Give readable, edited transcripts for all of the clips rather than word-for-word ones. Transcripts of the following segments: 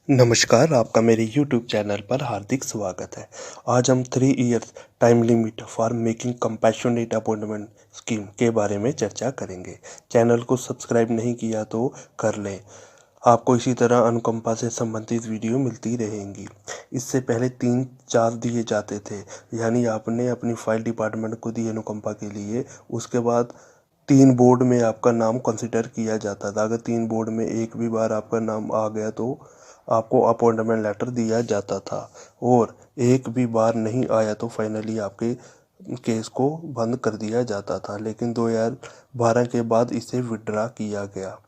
नमस्कार, आपका मेरे यूट्यूब चैनल पर हार्दिक स्वागत है। आज हम 3 years time limit for making compassionate appointment scheme के बारे में चर्चा करेंगे। चैनल को सब्सक्राइब नहीं किया तो कर लें। आपको इसी तरह अनुकंपा से संबंधित वीडियो मिलती रहेंगी। इससे पहले 3-4 दिए जाते थे, यानी आपने अपनी फाइल डिपार्टमेंट को दी अनुकंपा के लिए, उसके बाद 3 बोर्ड में आपका नाम कंसिडर किया जाता था। अगर 3 बोर्ड में एक भी बार आपका नाम आ गया तो आपको अपॉइंटमेंट लेटर दिया जाता था, और एक भी बार नहीं आया तो फाइनली आपके केस को बंद कर दिया जाता था। लेकिन 2012 के बाद इसे विड्रा किया गया।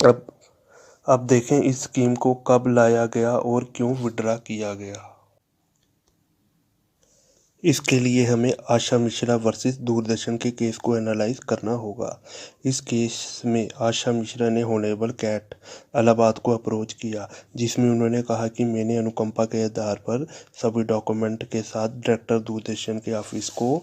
अब अब देखें इस स्कीम को कब लाया गया और क्यों विड्रा किया गया। इसके लिए हमें आशा मिश्रा वर्सेस दूरदर्शन के केस को एनालाइज करना होगा। इस केस में आशा मिश्रा ने हॉनरेबल कैट इलाहाबाद को अप्रोच किया, जिसमें उन्होंने कहा कि मैंने अनुकंपा के आधार पर सभी डॉक्यूमेंट के साथ डायरेक्टर दूरदर्शन के ऑफिस को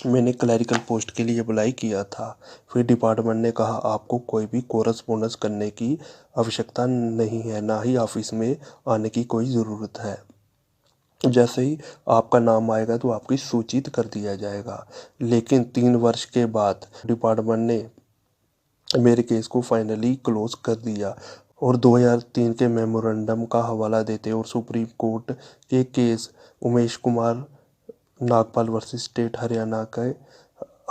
मैंने क्लरिकल पोस्ट के लिए अप्लाई किया था। फिर डिपार्टमेंट ने कहा आपको कोई भी कोरस्पोंडेंस करने की आवश्यकता नहीं है, ना ही ऑफिस में आने की कोई ज़रूरत है। जैसे ही आपका नाम आएगा तो आपकी सूचित कर दिया जाएगा। लेकिन 3 वर्ष के बाद डिपार्टमेंट ने मेरे केस को फाइनली क्लोज कर दिया, और 2003 के मेमोरेंडम का हवाला देते और सुप्रीम कोर्ट के case Umesh Kumar Nagpal versus state Haryana का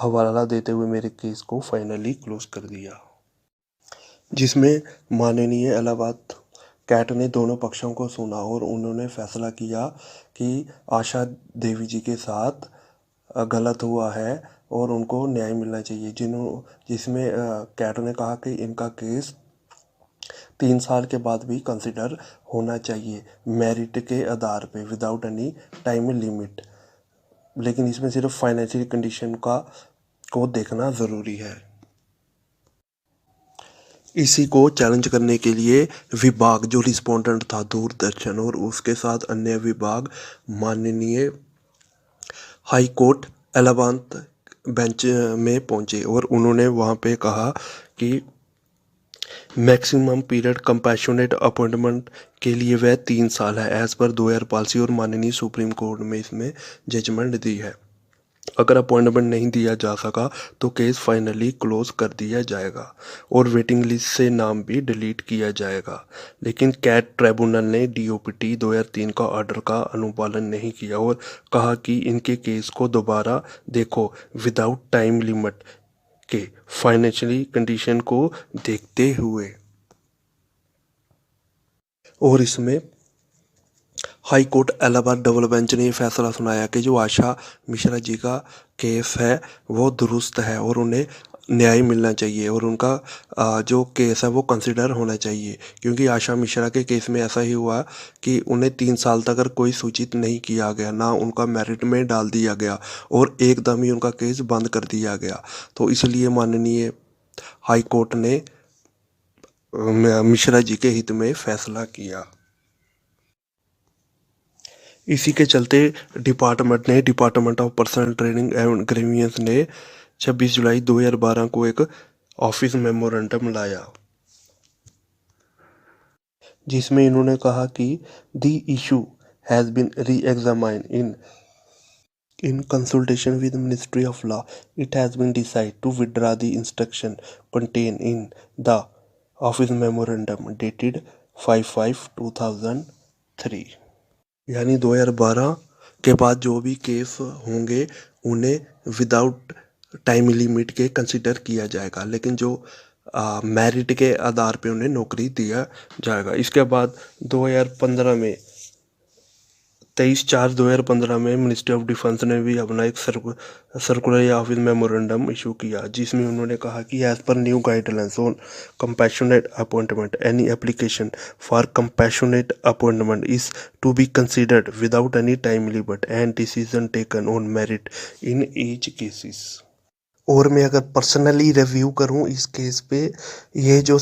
हवाला देते हुए मेरे केस को फाइनली क्लोज कर दिया, जिसमें माननीय इलाहाबाद कैट ने दोनों पक्षों को सुना और उन्होंने फैसला किया कि आशा देवी जी के साथ गलत हुआ है और उनको न्याय मिलना चाहिए। जिसमें कैट ने कहा कि इनका केस 3 साल के बाद भी कंसिडर होना चाहिए, मेरिट के आधार पे, विदाउट एनी टाइम लिमिट। लेकिन इसमें सिर्फ फाइनेंशियल कंडीशन को देखना ज़रूरी है। इसी को चैलेंज करने के लिए विभाग जो रिस्पोंडेंट था दूरदर्शन और उसके साथ अन्य विभाग माननीय हाई कोर्ट इलाहाबाद बेंच में पहुंचे, और उन्होंने वहां पे कहा कि मैक्सिमम पीरियड कंपैशनेट अपॉइंटमेंट के लिए वह 3 साल है, एज पर 2000 पॉलिसी, और माननीय सुप्रीम कोर्ट में इसमें जजमेंट दी है। अगर अपॉइंटमेंट नहीं दिया जा सका तो केस फाइनली क्लोज कर दिया जाएगा और वेटिंग लिस्ट से नाम भी डिलीट किया जाएगा। लेकिन कैट ट्राइब्यूनल ने डीओपीटी 2003 का ऑर्डर का अनुपालन नहीं किया और कहा कि इनके केस को दोबारा देखो विदाउट टाइम लिमिट के फाइनेंशियली कंडीशन को देखते हुए। और इसमें high court Allahabad double bench ने फैसला सुनाया कि जो आशा मिश्रा जी का केस है वो दुरुस्त है और उन्हें न्याय मिलना चाहिए, और उनका जो केस है वो कंसिडर होना चाहिए, क्योंकि आशा मिश्रा के केस में ऐसा ही हुआ कि उन्हें 3 साल तक अगर कोई सूचित नहीं किया गया, ना उनका मेरिट में डाल दिया गया, और एकदम ही उनका केस बंद कर दिया गया। तो इसलिए माननीय हाई कोर्ट ने मिश्रा जी के हित में फैसला किया। इसी के चलते department of personal training and grievance ने 26 जुलाई 2012 को एक ऑफिस मेमोरेंडम लाया, जिसमें इन्होंने कहा कि द इशू हैज़ बीन री examined in consultation with Ministry of Law. It has been decided to withdraw the instruction contained in the office memorandum dated 5/5/2003। यानी 2012 के बाद जो भी केस होंगे उन्हें विदाउट टाइम लिमिट के कंसिडर किया जाएगा, लेकिन जो मेरिट के आधार पे उन्हें नौकरी दिया जाएगा। इसके बाद 2015 में 23/4/2015 में मिनिस्ट्री ऑफ डिफेंस ने भी अपना एक सर्कुलर या ऑफिस मेमोरेंडम इशू किया, जिसमें उन्होंने कहा कि as per new guidelines on compassionate appointment any application for compassionate appointment is to be considered without any time limit and decision taken on merit in each cases. और मैं अगर personally review करूं इस केस पे, ये जो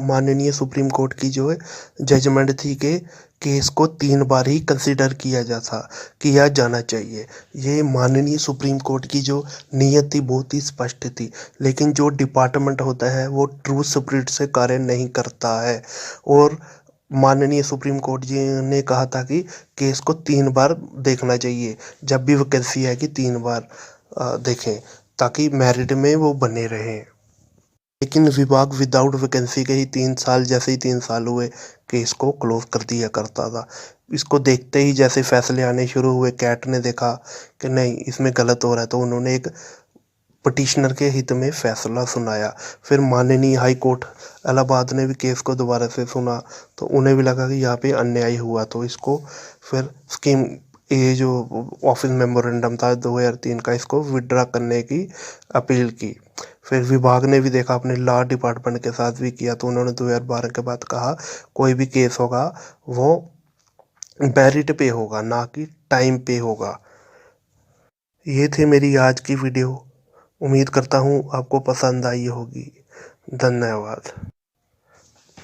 माननीय supreme court की जो है जजमेंट थी कि केस को 3 बार ही कंसिडर किया जाना चाहिए। ये माननीय सुप्रीम कोर्ट की जो नीयत थी बहुत ही स्पष्ट थी, लेकिन जो डिपार्टमेंट होता है वो ट्रू स्पिरिट से कार्य नहीं करता है। और माननीय सुप्रीम कोर्ट जी ने कहा था कि केस को 3 बार देखना चाहिए, जब भी वैकेंसी है कि 3 बार देखें, ताकि मेरिट में वो बने रहें। लेकिन विभाग विदाउट वैकेंसी के ही 3 साल, जैसे ही 3 साल हुए, केस को क्लोज कर दिया करता था। इसको देखते ही जैसे फैसले आने शुरू हुए, कैट ने देखा कि नहीं इसमें गलत हो रहा है, तो उन्होंने एक पिटिशनर के हित में फैसला सुनाया। फिर माननीय हाई कोर्ट इलाहाबाद ने भी केस को दोबारा से सुना, तो उन्हें भी लगा कि यहाँ पे अन्याय हुआ, तो इसको फिर स्कीम, ये जो ऑफिस मेमोरेंडम था 2003 का, इसको विड्रा करने की अपील की। फिर विभाग ने भी देखा, अपने लॉ डिपार्टमेंट के साथ भी किया, तो उन्होंने 2012 के बाद कहा कोई भी केस होगा वो मेरिट पे होगा, ना कि टाइम पे होगा। ये थी मेरी आज की वीडियो। उम्मीद करता हूँ आपको पसंद आई होगी। धन्यवाद।